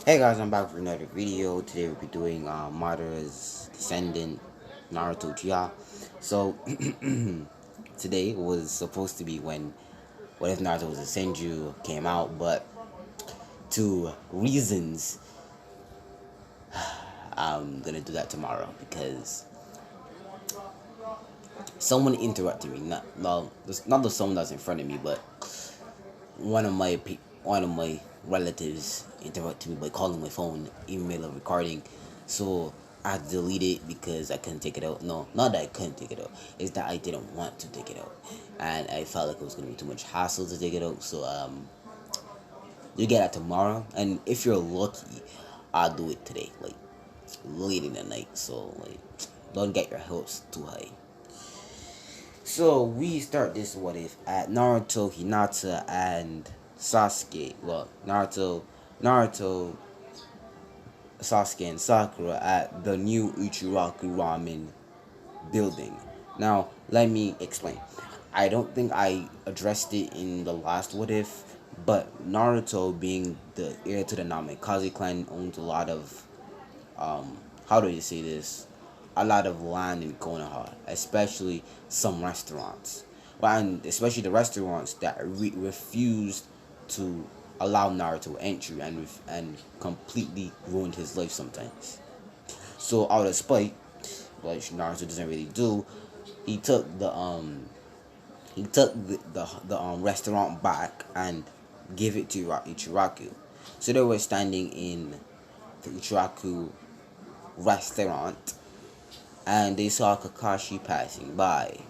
Hey guys, I'm back for another video. Today we'll be doing Madara's descendant, Naruto Uchiha. So today was supposed to be when What If Naruto Was a Senju came out, but to reasons, I'm gonna do that tomorrow because someone interrupted me. Not the someone that's in front of me, but one of my relatives interrupted me by calling my phone, email, or recording. So I had to delete it because I couldn't take it out. No, not that I couldn't take it out. It's that I didn't want to take it out, and I felt like it was gonna be too much hassle to take it out. So you get that tomorrow, and if you're lucky, I'll do it today, like late in the night. So like, don't get your hopes too high. So we start this what if at Naruto, Hinata, and Sasuke. Well, Naruto, Sasuke, and Sakura at the new Ichiraku Ramen building. Now, let me explain. I don't think I addressed it in the last what if, but Naruto, being the heir to the Namikaze clan, owns a lot of how do you say this? A lot of land in Konoha, especially some restaurants. Well, and especially the restaurants that refused to allow Naruto entry and completely ruined his life sometimes. So out of spite, which Naruto doesn't really do, he took the restaurant back and gave it to Ichiraku. So they were standing in the Ichiraku restaurant and they saw Kakashi passing by.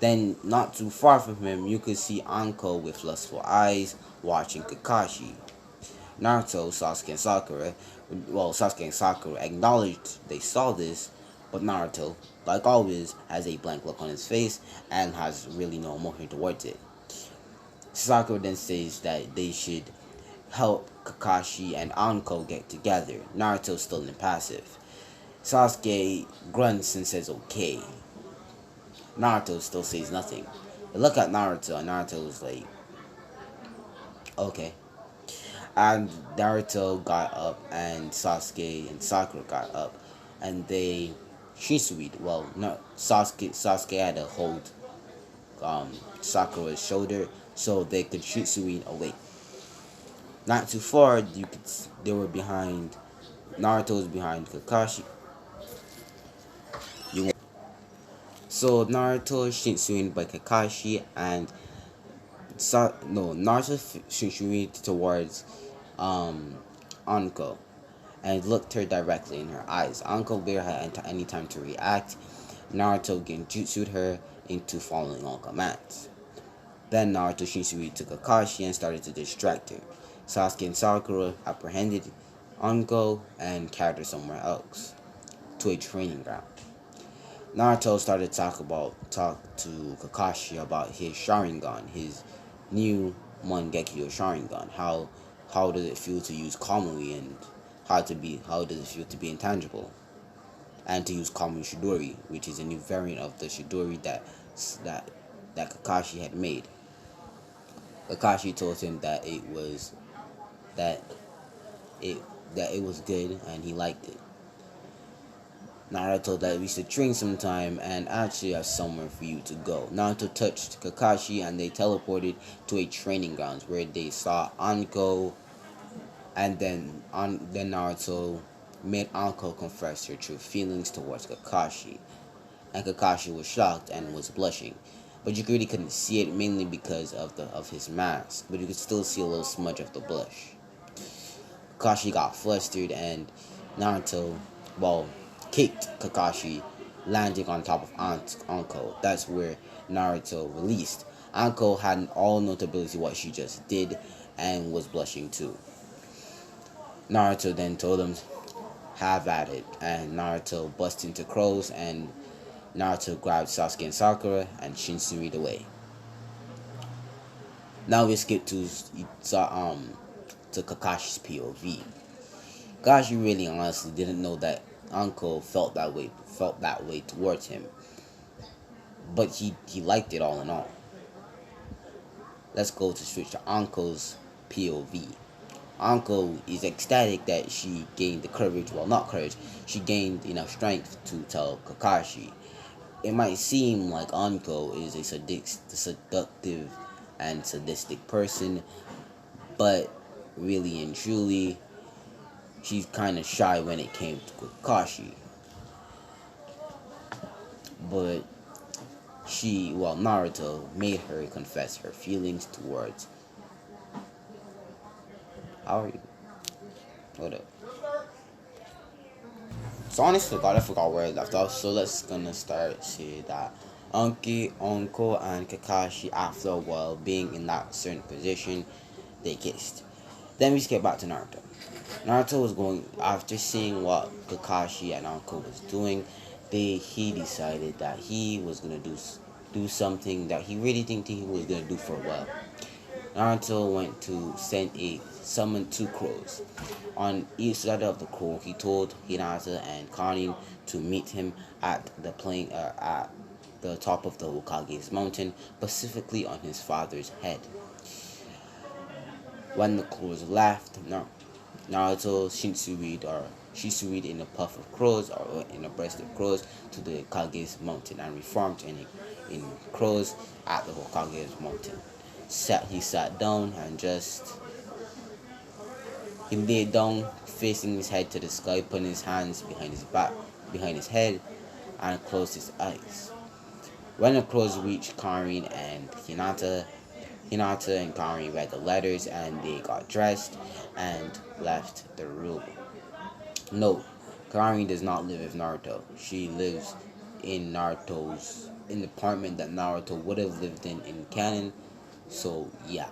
Then, not too far from him, you could see Anko with lustful eyes watching Kakashi. Naruto, Sasuke and Sakura acknowledged they saw this, but Naruto, like always, has a blank look on his face and has really no emotion towards it. Sakura then says that they should help Kakashi and Anko get together. Naruto's still impassive. Sasuke grunts and says okay. Naruto still says nothing. They look at Naruto and Naruto's like, okay. And Naruto got up and Sasuke and Sakura got up and they Shinsui'd. Well, no, Sasuke had to hold Sakura's shoulder so they could Shinsui'd away. Not too far, they were behind. Naruto was behind Kakashi. So Naruto Shinsuin by Kakashi and Naruto Shinsuin towards Anko and looked her directly in her eyes. Anko barely had any time to react. Naruto genjutsu'd her into following all commands. Then Naruto Shinsuin took Kakashi and started to distract her. Sasuke and Sakura apprehended Anko and carried her somewhere else, to a training ground. Naruto started to talk to Kakashi about his Sharingan, his new Mangekyo Sharingan. How does it feel to use Kamui, and how does it feel to be intangible, and to use Kamui Shidori, which is a new variant of the Shidori that Kakashi had made. Kakashi told him that that it was good and he liked it. Naruto that we should train sometime and actually have somewhere for you to go. Naruto touched Kakashi and they teleported to a training grounds where they saw Anko, and then Naruto made Anko confess her true feelings towards Kakashi. And Kakashi was shocked and was blushing. But you really couldn't see it, mainly because of his mask, but you could still see a little smudge of the blush. Kakashi got flustered and Naruto, kicked Kakashi, landing on top of Anko. That's where Naruto released. Anko had all notability what she just did and was blushing too. Naruto then told him, have at it, and Naruto bust into crows and Naruto grabbed Sasuke and Sakura and Shinsui'd away. Now we skip to Kakashi's POV. Kakashi really honestly didn't know that Anko felt that way towards him, but he liked it all in all. Let's go to switch to Anko's POV. Anko is ecstatic that she gained the courage, well, not courage, she gained enough strength to tell Kakashi. It might seem like Anko is a seductive and sadistic person, but really and truly, she's kind of shy when it came to Kakashi. But Naruto made her confess her feelings towards. How are you? Hold up. So honestly, I forgot where I left off. So let's gonna start say that Anki, Onko, and Kakashi, after a while being in that certain position, they kissed. Then we skip back to Naruto. Naruto was going after seeing what Kakashi and Anko was doing. He decided that he was gonna do something that he really didn't think he was gonna do for a while. Naruto went to summon two crows. On each side of the crow, he told Hinata and Karin to meet him at the top of the Hokage's mountain, specifically on his father's head. When the crows left, Naruto Shinsurid in a puff of crows or in a burst of crows to the Hokage's mountain and reformed in crows at the Hokage's mountain. He sat down and he laid down facing his head to the sky, putting his hands behind his head, and closed his eyes. When the crows reached Karin and Hinata and Karin read the letters and they got dressed and left the room. No, Karin does not live with Naruto. She lives in the apartment that Naruto would have lived in canon. So yeah.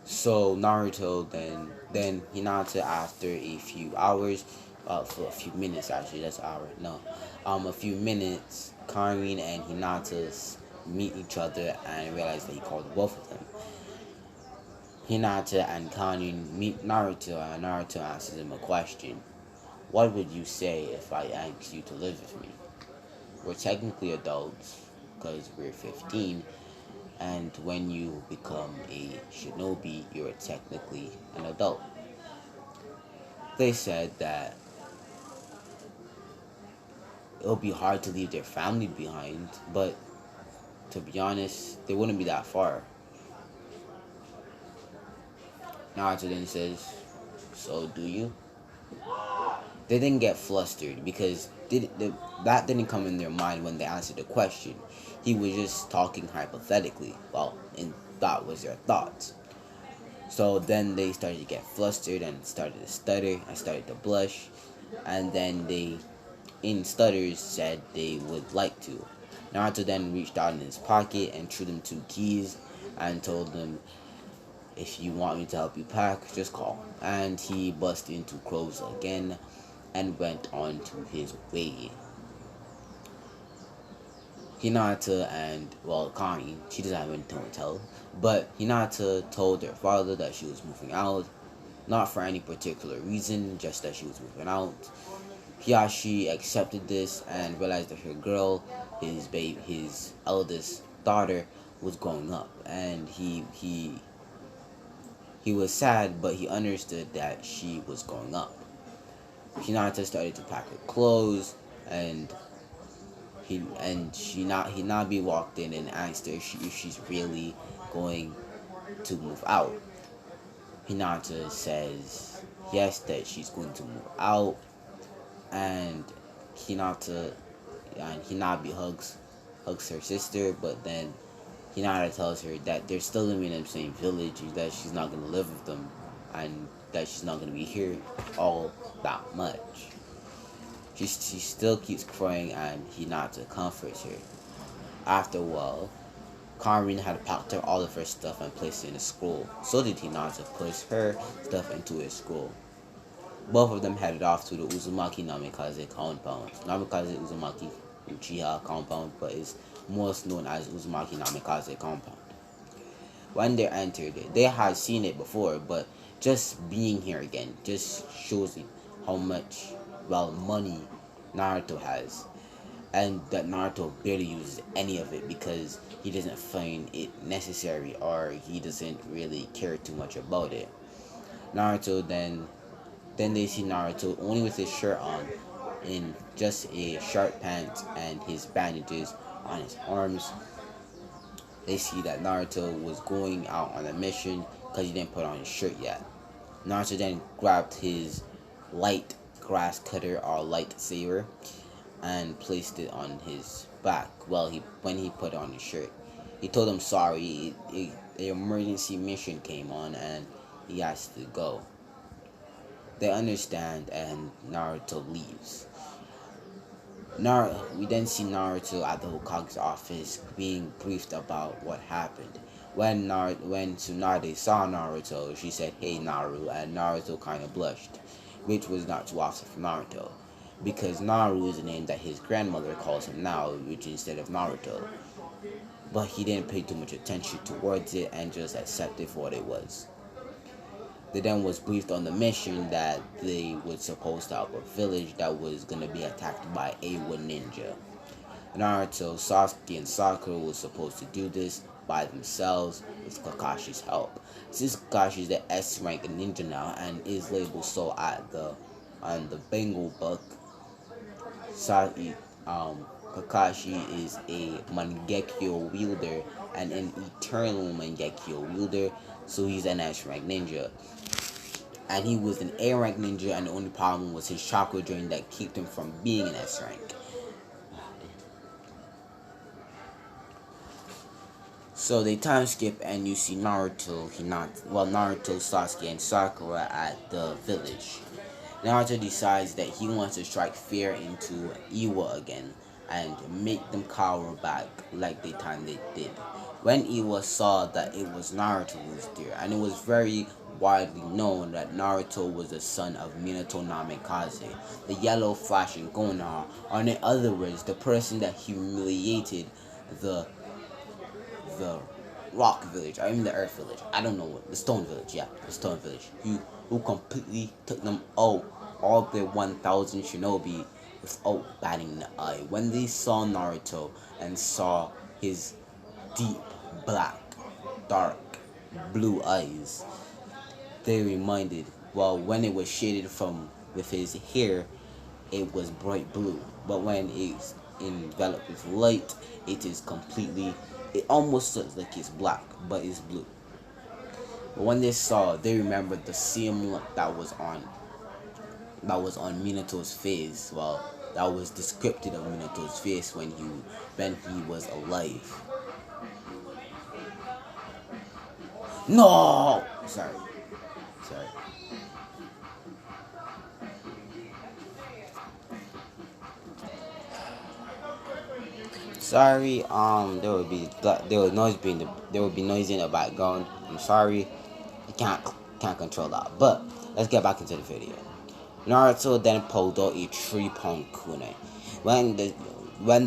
So Naruto then Hinata after a few hours, for a few minutes actually, that's an hour, no. A few minutes, Karin and Hinata meet each other and realize that he called both of them. Hinata and Karin meet Naruto and Naruto asks him a question. What would you say if I asked you to live with me? We're technically adults because we're 15, and when you become a shinobi, you're technically an adult. They said that it'll be hard to leave their family behind, but to be honest, they wouldn't be that far. Naruto then says, so do you? They didn't get flustered because that didn't come in their mind when they answered the question. He was just talking hypothetically. Well, and that was their thoughts. So then they started to get flustered and started to stutter and started to blush. And then they, in stutters, said they would like to. Naruto then reached out in his pocket and threw them two keys and told them, if you want me to help you pack, just call. And he busted into crows again and went on to his way. Hinata and, Karin, she doesn't have anything to tell, but Hinata told her father that she was moving out, not for any particular reason, just that she was moving out. Hiyashi accepted this and realized that her girl, his eldest daughter, was growing up, and he was sad, but he understood that she was growing up. Hinata started to pack her clothes, and Hinabi walked in and asked her if she's really going to move out. Hinata says yes, that she's going to move out, and Hinabi hugs her sister, but then Hinata tells her that they're still living in the same village, that she's not going to live with them, and that she's not going to be here all that much. She still keeps crying, and Hinata comforts her. After a while, Karin had packed her all of her stuff and placed it in a scroll. So did Hinata push her stuff into a scroll. Both of them headed off to the Uzumaki Namikaze compound. Namikaze Uzumaki Uchiha compound, but is most known as Uzumaki Namikaze compound. When they entered it, they had seen it before, but just being here again just shows you how much, money Naruto has. and that Naruto barely uses any of it because he doesn't find it necessary or he doesn't really care too much about it. Naruto then they see Naruto only with his shirt on, in just a short pants and his bandages on his arms. They see that Naruto was going out on a mission because he didn't put on his shirt yet. Naruto then grabbed his light grass cutter or lightsaber and placed it on his back while when he put on his shirt. He told him sorry, the emergency mission came on and he has to go. They understand and Naruto leaves. We then see Naruto at the Hokage's office being briefed about what happened. When Tsunade saw Naruto, she said, "Hey Naru," and Naruto kind of blushed, which was not too often for Naruto, because Naru is the name that his grandmother calls him now, which instead of Naruto. But he didn't pay too much attention towards it and just accepted for what it was. They then was briefed on the mission that they were supposed to help a village that was gonna be attacked by a ninja. Naruto, Sasuke, and Sakura was supposed to do this by themselves with Kakashi's help. Since Kakashi is the S rank ninja now and is labeled so at the on the Bengal book, Kakashi is a Mangekyo wielder and an eternal Mangekyo wielder, so he's an S rank ninja. And he was an A rank ninja, and the only problem was his chakra drain that kept him from being an S rank. So they time skip and you see Naruto, Sasuke, and Sakura at the village. Naruto decides that he wants to strike fear into Iwa again and make them cower back like the time they did. When Iwa saw that it was Naruto who was there, and it was very widely known that Naruto was the son of Minato Namikaze, the yellow flashing Konoha, or in other words, the person that humiliated the the rock village, or even the earth village. I don't know what, the stone village, yeah, the stone village. Who completely took them out, all the 1,000 shinobi without batting an eye. When they saw Naruto and saw his deep black, dark blue eyes, they reminded, well, when it was shaded from with his hair, it was bright blue. But when it's enveloped with light, it is completely, it almost looks like it's black, but it's blue. But when they saw, they remembered the same look that was on Minato's face. Well, that was descriptive of Minato's face when he was alive. No, sorry. Sorry, there would be noise in the background. I'm sorry, I can't control that. But let's get back into the video. Naruto then pulled out a 3-pound kunai. When the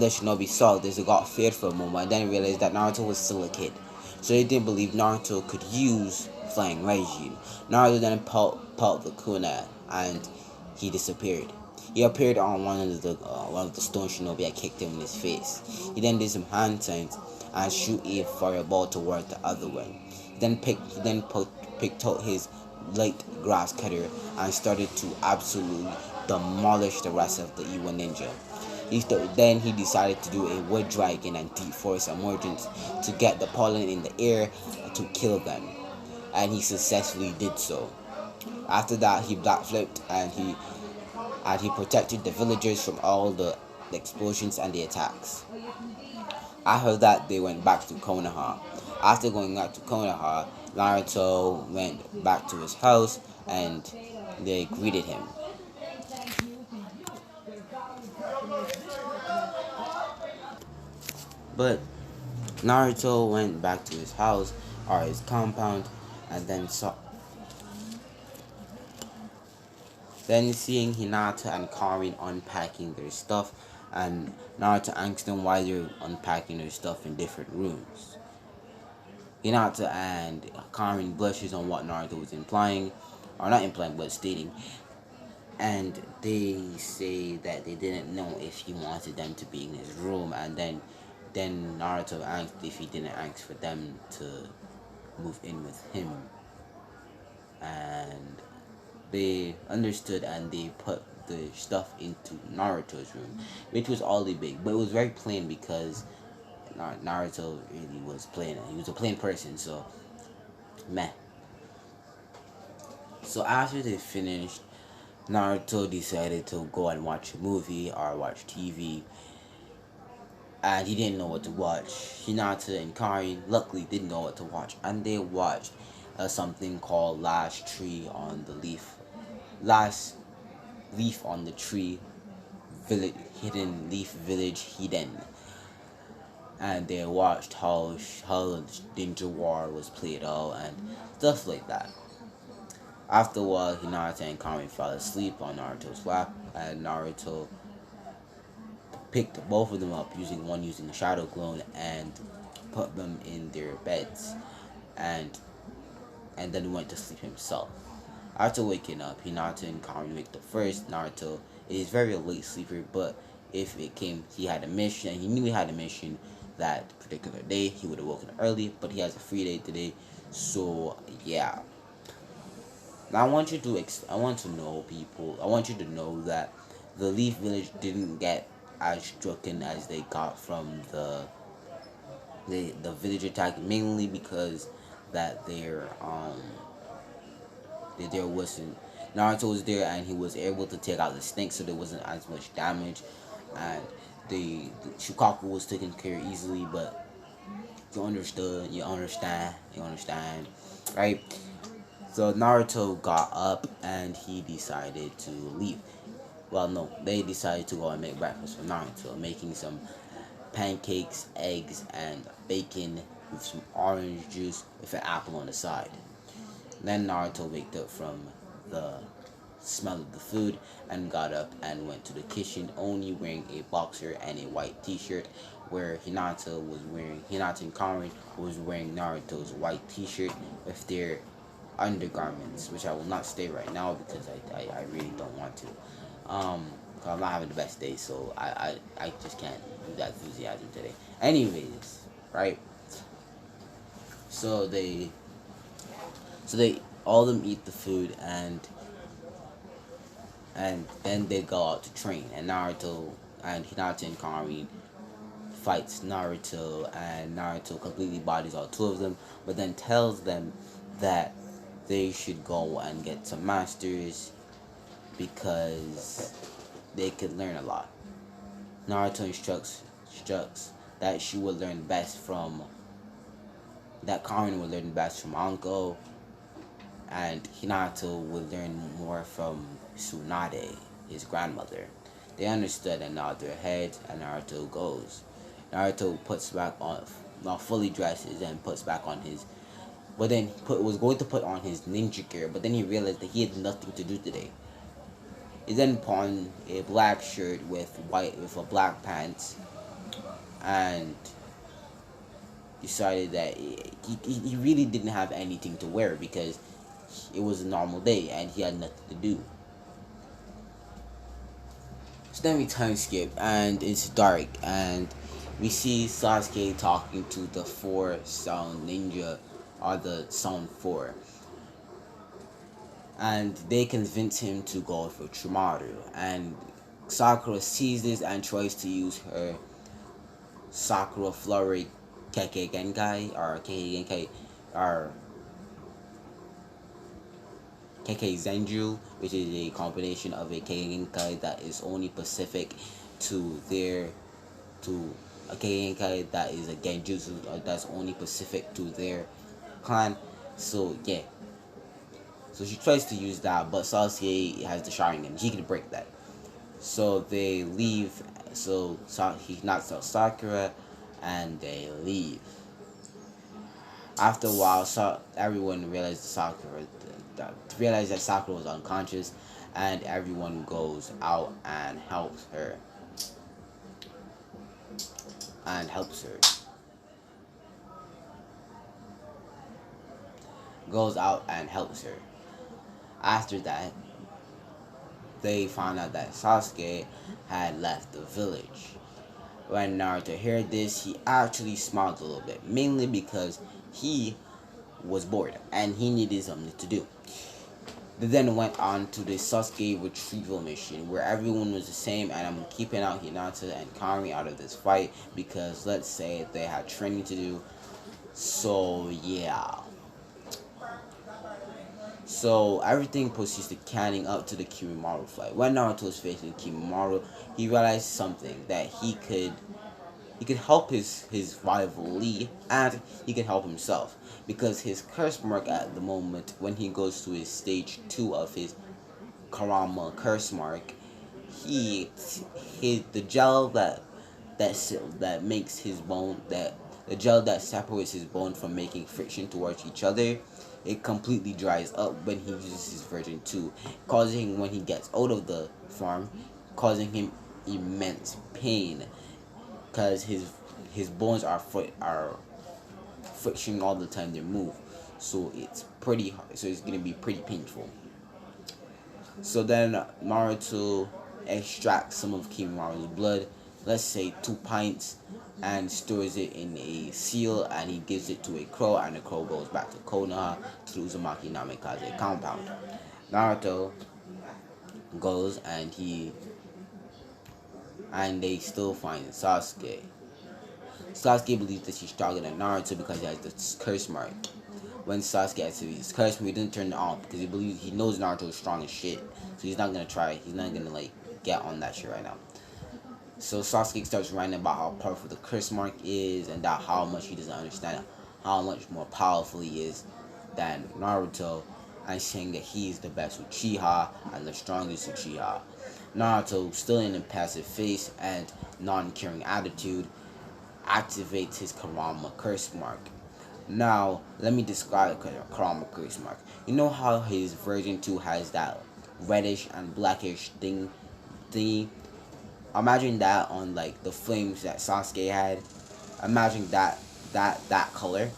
shinobi saw this, they got feared for a moment and then realized that Naruto was still a kid. So they didn't believe Naruto could use flying Raijin. Naruto then pulled the kunai and he disappeared. He appeared on one of the stone shinobi that kicked him in his face. He then did some hand signs and shoot a fireball toward the other one. He then picked out his light grass cutter and started to absolutely demolish the rest of the Iwa ninja. Then he decided to do a wood dragon and deep forest emergence to get the pollen in the air to kill them, and he successfully did so. After that, he backflipped and he protected the villagers from all the explosions and the attacks. After that, they went back to Konoha. After going back to Konoha, Naruto went back to his house and they greeted him. But Naruto went back to his house or his compound and then seeing Hinata and Karin unpacking their stuff, and Naruto asks them why they're unpacking their stuff in different rooms. Hinata and Karin blushes on what Naruto was implying, or not implying, but stating. and they say that they didn't know if he wanted them to be in his room, and then Naruto asked if he didn't ask for them to move in with him, and they understood and they put the stuff into Naruto's room, which was all big, but it was very plain because Naruto really was plain. He was a plain person, so meh. So after they finished, Naruto decided to go and watch a movie or watch TV, and he didn't know what to watch. Hinata and Karin luckily didn't know what to watch, and they watched something called Last Leaf on the Tree Village, Hidden Leaf Village Hidden, and they watched how Ninja War was played out and stuff like that. After a while, Hinata and Karin fell asleep on Naruto's lap, and Naruto picked both of them up using a shadow clone and put them in their beds, and then went to sleep himself. After waking up, Hinata and Karin waked up first. Naruto is very late sleeper, but if it came, he had a mission. He knew he had a mission that particular day. He would have woken up early, but he has a free day today. So yeah. Now I want to know people. I want you to know that the Leaf Village didn't get as stricken as they got from the village attack, mainly because that there wasn't Naruto was there and he was able to take out the snake, so there wasn't as much damage, and the Shukaku was taken care of easily. But you understand, right? So Naruto got up and he decided to leave. Well, no, they decided to go and make breakfast for Naruto, making some pancakes, eggs, and bacon with some orange juice with an apple on the side. Then Naruto waked up from the smell of the food and got up and went to the kitchen, only wearing a boxer and a white t-shirt, where Hinata and Karin was wearing Naruto's white t-shirt with their undergarments, which I will not stay right now because I really don't want to. Cause I'm not having the best day, so I just can't do that enthusiasm today. Anyways, right? So they all of them eat the food, and then they go out to train, and Naruto and Hinata and Karin fights Naruto, and Naruto completely bodies all two of them, but then tells them that they should go and get some masters because they could learn a lot. Naruto instructs that she would learn best from that Karin would learn best from Anko, and Hinata would learn more from Tsunade, his grandmother. They understood and nod their heads, and Naruto goes. Naruto puts back on, not fully dresses and puts back on his, but then was going to put on his ninja gear, but then he realized that he had nothing to do today. He then put on a black shirt with a black pants, and decided that he really didn't have anything to wear because it was a normal day and he had nothing to do. So then we time skip and it's dark, and we see Sasuke talking to the four sound ninja, or the sound four, and they convince him to go for Orochimaru, and Sakura sees this and tries to use her Sakura Flurry Kekkei Genkai, or Kekkei Genkai, or Kekkei Zenju, which is a combination of a Kekkei Genkai that is only specific to a Kekkei Genkai that is a Genjutsu that's only specific to their clan. So yeah, so she tries to use that, but Sasuke has the Sharingan. He can break that. So they leave. So he knocks out Sakura, and they leave. After a while, everyone realized that Sakura was unconscious, and everyone goes out and helps her. Goes out and helps her. After that, they found out that Sasuke had left the village. When Naruto heard this, he actually smiled a little bit, mainly because he was bored and he needed something to do. They then went on to the Sasuke retrieval mission where everyone was the same, and I'm keeping out Hinata and Karin out of this fight because let's say they had training to do. So yeah. So everything proceeds to canning up to the Kimimaro fight. When Naruto was facing Kimimaro, he realized something that he could help his rival Lee, and he could help himself because his curse mark at the moment, when he goes to his stage 2 of his Karama curse mark, he the gel that makes his bone, that the gel that separates his bone from making friction towards each other, it completely dries up when he uses his version 2, causing, when he gets out of the farm, causing him immense pain because his bones are friction all the time they move, so it's pretty hard, so it's gonna be pretty painful. So then Naruto extracts some of Kimimara's blood, let's say 2 pints, and stores it in a seal, and he gives it to a crow, and the crow goes back to Konoha to Uzumaki Namikaze compound. Naruto goes and they still find Sasuke. Sasuke believes that she's stronger than Naruto because he has the curse mark. When Sasuke activates his curse mark, he doesn't turn it on because he knows Naruto is strong as shit. So he's not gonna try. He's not gonna like get on that shit right now. So Sasuke starts writing about how powerful the curse mark is and that how much he doesn't understand how much more powerful he is than Naruto, and saying that he is the best Uchiha and the strongest Uchiha. Naruto, still in a passive face and non-caring attitude, activates his Karama curse mark. Now, let me describe Karama curse mark. You know how his version 2 has that reddish and blackish thingy? Imagine that on like the flames that Sasuke had. Imagine that color.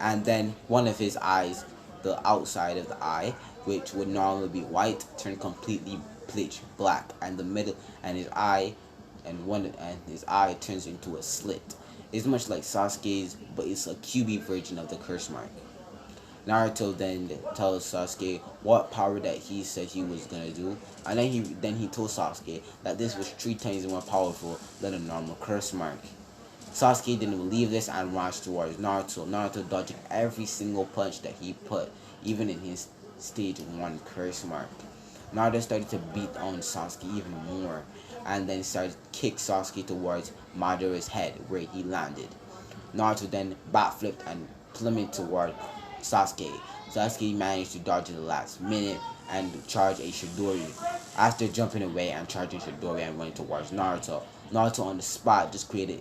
And then one of his eyes, the outside of the eye, which would normally be white, turned completely pitch black, and the middle and his eye turns into a slit. It's much like Sasuke's, but it's a QB version of the curse mark. Naruto then tells Sasuke what power that he said he was gonna do, and then he told Sasuke that this was 3 times more powerful than a normal curse mark. Sasuke didn't believe this and marched towards Naruto. Naruto dodging every single punch that he put, even in his stage 1 curse mark. Naruto started to beat on Sasuke even more, and then started to kick Sasuke towards Madara's head, where he landed. Naruto then backflipped and plummeted toward Sasuke. Sasuke managed to dodge at the last minute and charge a Chidori. After jumping away and charging Chidori and running towards Naruto, Naruto on the spot just created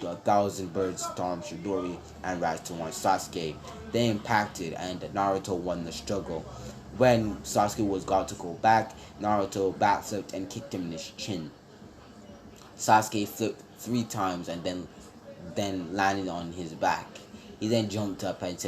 a thousand bird storm Chidori and ran towards Sasuke. They impacted and Naruto won the struggle. When Sasuke was about to go back, Naruto backflipped and kicked him in his chin. Sasuke flipped 3 times and then landed on his back. He then jumped up and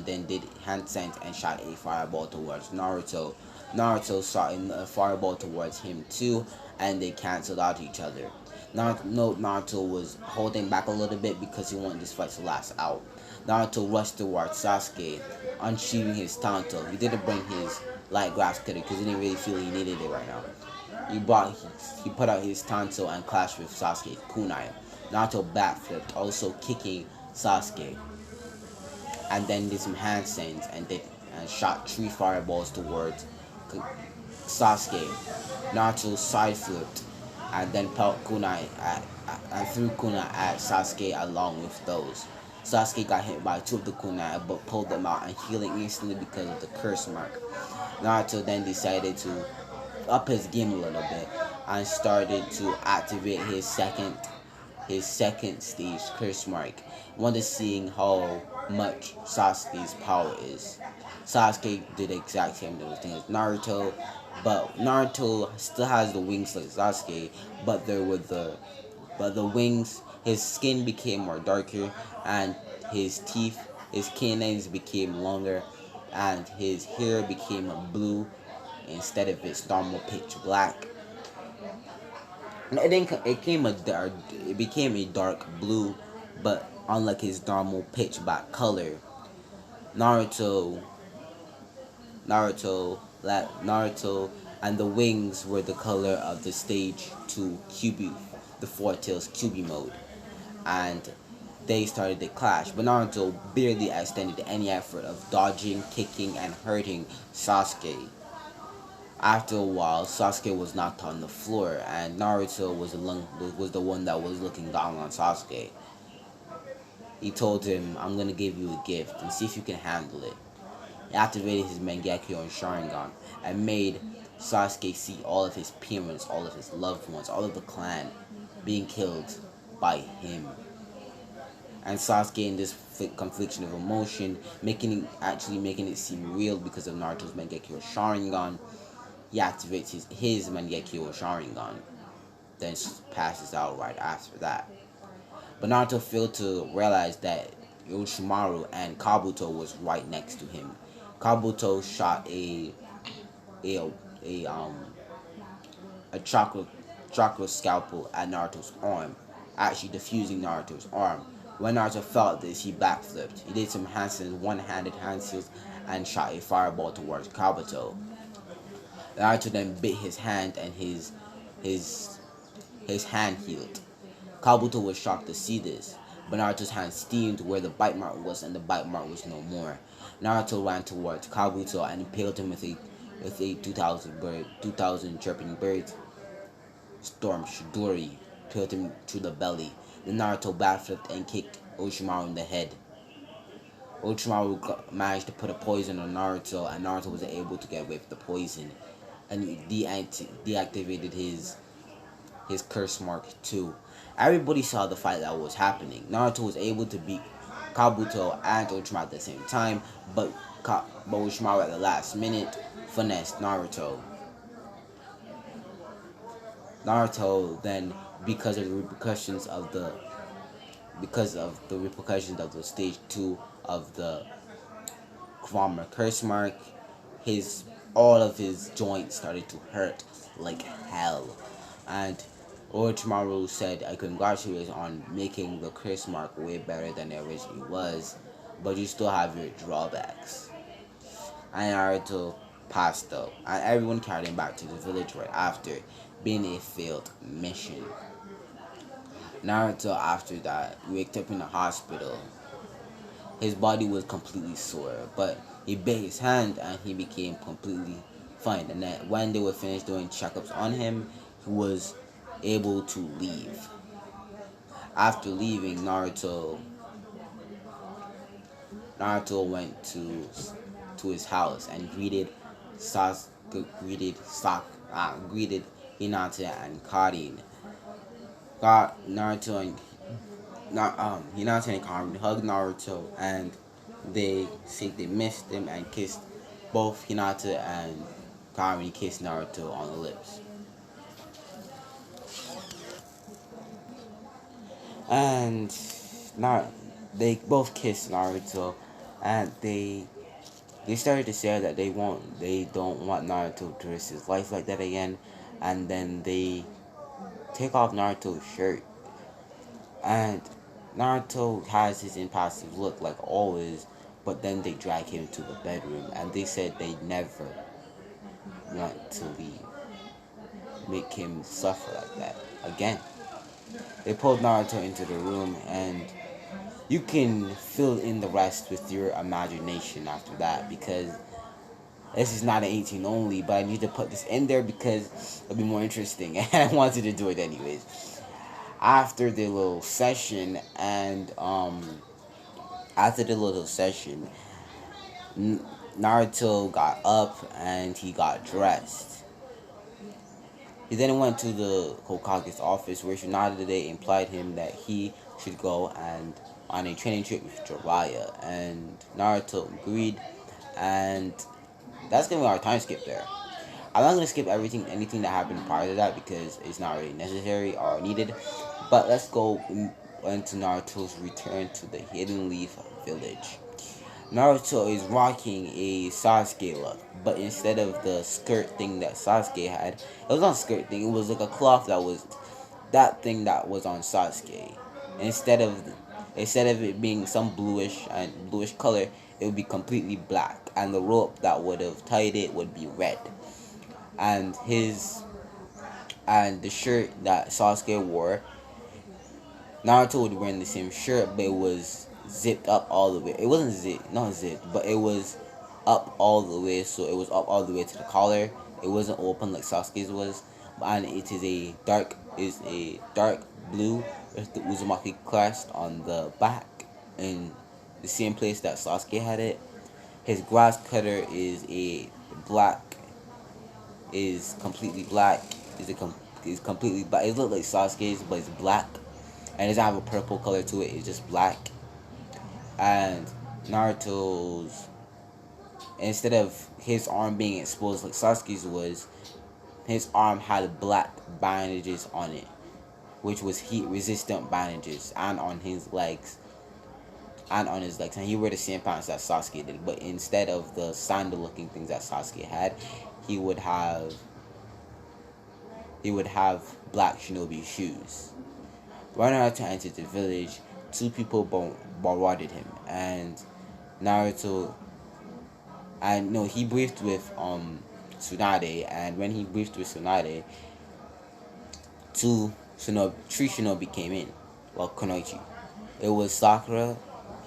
then did hand signs and shot a fireball towards Naruto. Naruto shot a fireball towards him too, and they cancelled out each other. Naruto was holding back a little bit because he wanted this fight to last out. Naruto rushed towards Sasuke, unsheathing his Tanto. He didn't bring his light grass cutter because he didn't really feel he needed it right now. He put out his Tanto and clashed with Sasuke's kunai. Naruto backflipped, also kicking Sasuke, and then did some handstands and shot 3 fireballs towards Sasuke. Naruto side flipped and then pelt kunai and threw kunai at Sasuke along with those. Sasuke got hit by 2 of the kunai but pulled them out and healing instantly because of the curse mark. Naruto then decided to up his game a little bit and started to activate his second stage curse mark. Wanted seeing how much Sasuke's power is. Sasuke did the exact same thing as Naruto, but Naruto still has the wings like Sasuke, but the wings, his skin became more darker, and his teeth, his canines became longer, and his hair became blue, instead of its normal pitch black. No, it didn't. It came a dark. It became a dark blue, but unlike his normal pitch black color, Naruto, Naruto, and the wings were the color of the stage 2 QB, the Four Tails QB mode, and they started to clash. But Naruto barely extended any effort of dodging, kicking, and hurting Sasuke. After a while, Sasuke was knocked on the floor, and Naruto was the one that was looking down on Sasuke. He told him, "I'm gonna give you a gift and see if you can handle it." He activated his Mangekyo and Sharingan and made Sasuke see all of his parents, all of his loved ones, all of the clan being killed by him. And Sasuke, in this confliction of emotion, making it seem real because of Naruto's Mangekyo Sharingan, he activates his Mangekyo Sharingan, then passes out right after that. But Naruto failed to realize that Orochimaru and Kabuto was right next to him. Kabuto shot a a um a chakra scalpel at Naruto's arm, actually defusing Naruto's arm. When Naruto felt this, he backflipped. He did some one-handed hand seals and shot a fireball towards Kabuto. Naruto then bit his hand and his his hand healed. Kabuto was shocked to see this, but Naruto's hand steamed where the bite mark was, and the bite mark was no more. Naruto ran towards Kabuto and impaled him with a 2000 chirping bird storm Shidori, peeled him through the belly. Then Naruto backflipped and kicked Orochimaru in the head. Orochimaru managed to put a poison on Naruto, and Naruto was able to get away with the poison, and he deactivated his curse mark too. Everybody saw the fight that was happening. Naruto was able to beat Kabuto and Orochimaru at the same time, but Orochimaru at the last minute finessed Naruto. Naruto then, because of the repercussions of the stage 2 of the Kwama curse mark, his all of his joints started to hurt like hell. And Orochimaru said, "I congratulate you on making the curse mark way better than it originally was, but you still have your drawbacks." And Naruto passed out, and everyone carried him back to the village right after, being a failed mission. Naruto, after that, waked up in the hospital. His body was completely sore, but he bit his hand and he became completely fine. And then when they were finished doing checkups on him, he was able to leave. After leaving, Naruto went to his house and greeted Hinata and Karin. Naruto and Hinata and Karin hugged Naruto, and they said they missed him and kissed both Hinata and Karin kissed Naruto on the lips. And now they both kissed Naruto, and they started to say that they don't want Naruto to risk his life like that again. And then they take off Naruto's shirt, and Naruto has his impassive look like always, but then they drag him to the bedroom, and they said they never want to make him suffer like that again. They pulled Naruto into the room, and you can fill in the rest with your imagination after that, because this is not an 18 only, but I need to put this in there because it'll be more interesting, and I wanted to do it anyways. After the little session, Naruto got up and he got dressed. He then went to the Hokage's office, where Tsunade implied him that he should go and on a training trip with Jiraiya, and Naruto agreed, and that's gonna be our time skip there. I'm not gonna skip anything that happened prior to that because it's not really necessary or needed. But let's go into Naruto's return to the Hidden Leaf village. Naruto is rocking a Sasuke look, but instead of the skirt thing that Sasuke had, it was not a skirt thing. It was like a cloth that was that thing that was on Sasuke. Instead of instead of it being some bluish color, it would be completely black, and the rope that would have tied it would be red. And the shirt that Sasuke wore, Naruto would wear the same shirt, but it was zipped up all the way. It wasn't zipped, not zipped, but it was up all the way. So it was up all the way to the collar. It wasn't open like Sasuke's was, and it is a dark blue with the Uzumaki crest on the back, in the same place that Sasuke had it. His grass cutter black, is completely black. Is completely black. It looks like Sasuke's, but it's black, and it doesn't have a purple color to it. It's just black. And Naruto's, instead of his arm being exposed like Sasuke's was, his arm had black bandages on it, which was heat resistant bandages, and on his legs. And he wore the same pants that Sasuke did, but instead of the sandal looking things that Sasuke had, he would have black shinobi shoes. When Naruto entered the village, two people bombarded him, and Naruto, and no, he briefed with Tsunade, and when he briefed with Tsunade, three shinobi came in, well, Konoichi. It was Sakura,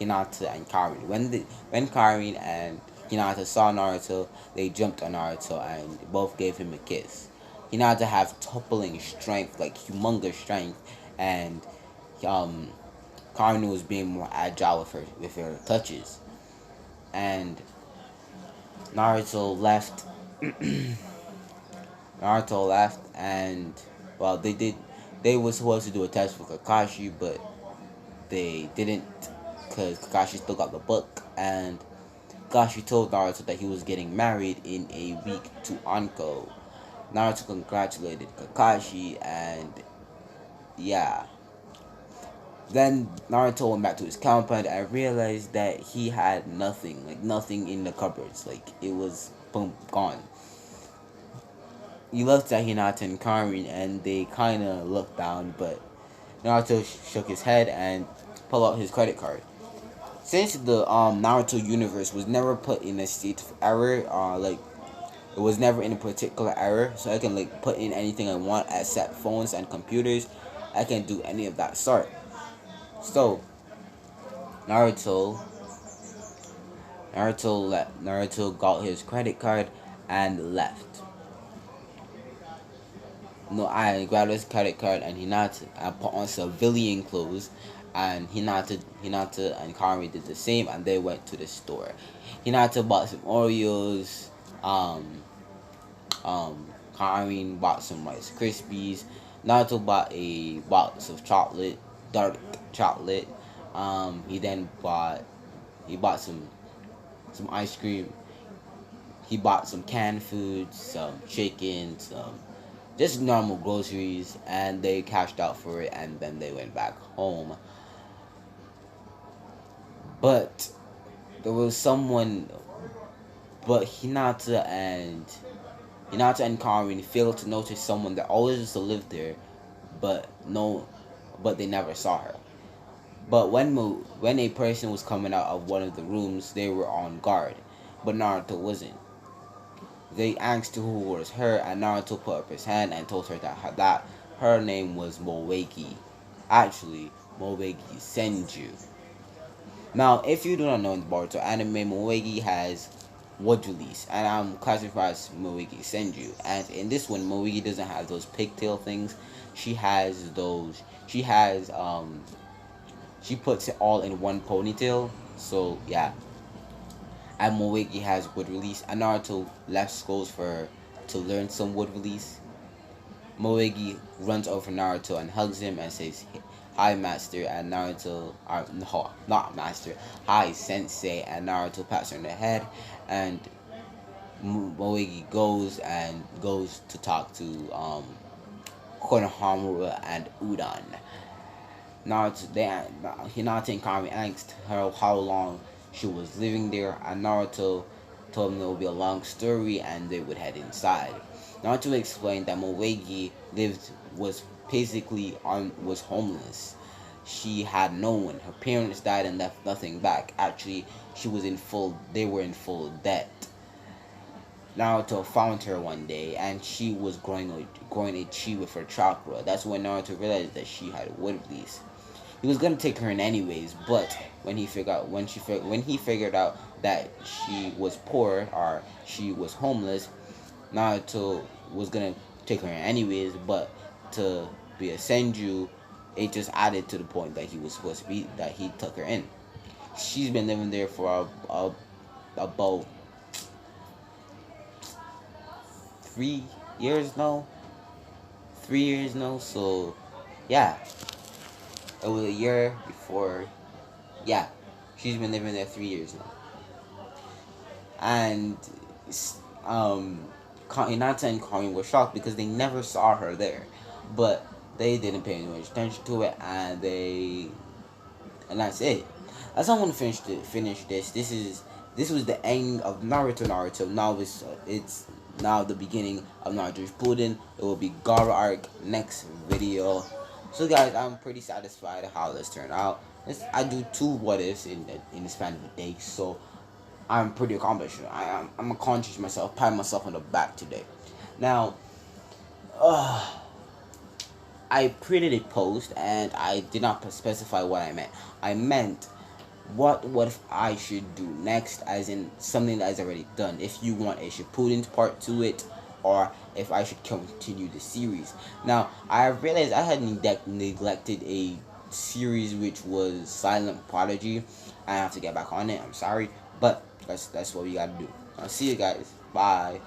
Hinata, and Karin. When Karin and Hinata saw Naruto, they jumped on Naruto and both gave him a kiss. Hinata have toppling strength, like humongous strength, and Karin was being more agile with her touches. And Naruto left. Naruto left, and well, they were supposed to do a test with Kakashi, but they didn't, because Kakashi still got the book, and Kakashi told Naruto that he was getting married in a week to Anko. Naruto congratulated Kakashi, and yeah. Then Naruto went back to his compound and realized that he had nothing, like nothing in the cupboards, like it was boom gone. He looked at Hinata and Karin, and they kind of looked down, but Naruto shook his head and pulled out his credit card. Since the Naruto universe was never put in a state of error, like it was never in a particular error, so I can like put in anything I want except phones and computers. I can do any of that sort. So Naruto Naruto got his credit card and left. No, I grabbed his credit card and I put on civilian clothes, and Hinata and Kari did the same, and they went to the store. Hinata bought some Oreos, Karin bought some Rice Krispies. Naruto bought a box of chocolate, dark chocolate. He bought some ice cream. He bought some canned food, some chicken, some just normal groceries, and they cashed out for it, and then they went back home. But there was someone, but Hinata and Karin failed to notice someone that always used to live there, but they never saw her. But when a person was coming out of one of the rooms, they were on guard, but Naruto wasn't. They asked who was her, and Naruto put up his hand and told her that her name was Moegi. Actually, Moegi Senju. Now, if you do not know in the Boruto anime, Moegi has wood release, and I'm classified as Moegi Senju. And in this one, Moegi doesn't have those pigtail things. She has those. She puts it all in one ponytail. So yeah. And Moegi has wood release, and Naruto left schools for her to learn some wood release. Moegi runs over Naruto and hugs him and says, "Hi, Master," and Naruto, no, not Master, "Hi, Sensei," and Naruto pats her on the head, and Moegi goes to talk to Konohamaru and Udon. Hinata and Kami asked her how long She was living there, and Naruto told him it would be a long story and they would head inside. Naruto explained that Moegi lived was basically on was homeless. She had no one. Her parents died and left nothing back. Actually, they were in full debt. Naruto found her one day and she was growing a chi with her chakra. That's when Naruto realized that she had a wood release. He was gonna take her in anyways, but when he figured out that she was poor or she was homeless, Naruto was gonna take her in anyways, but to be a senju, it just added to the point that he was supposed to be that he took her in. She's been living there for about 3 years now. 3 years now. So yeah, it was a year before. Yeah, she's been living there 3 years now, and um, Hinata and Karin were shocked because they never saw her there, but they didn't pay any much attention to it, and that's it. As I'm gonna finish this. This was the end of Naruto. Now it's now the beginning of Naruto's Shippuden. It will be Gara arc next video. So guys, I'm pretty satisfied how this turned out. I do 2 what ifs in the span of a day, so I'm pretty accomplished. I'm conscious myself, pat myself on the back today. Now, I created a post and I did not specify what I meant. I meant what if I should do next, as in something that is already done. If you want a Shippuden part to it, or if I should continue the series. Now I realized I had neglected a series which was Silent Prodigy. I have to get back on it. I'm sorry, but that's what we gotta do. I'll see you guys. Bye.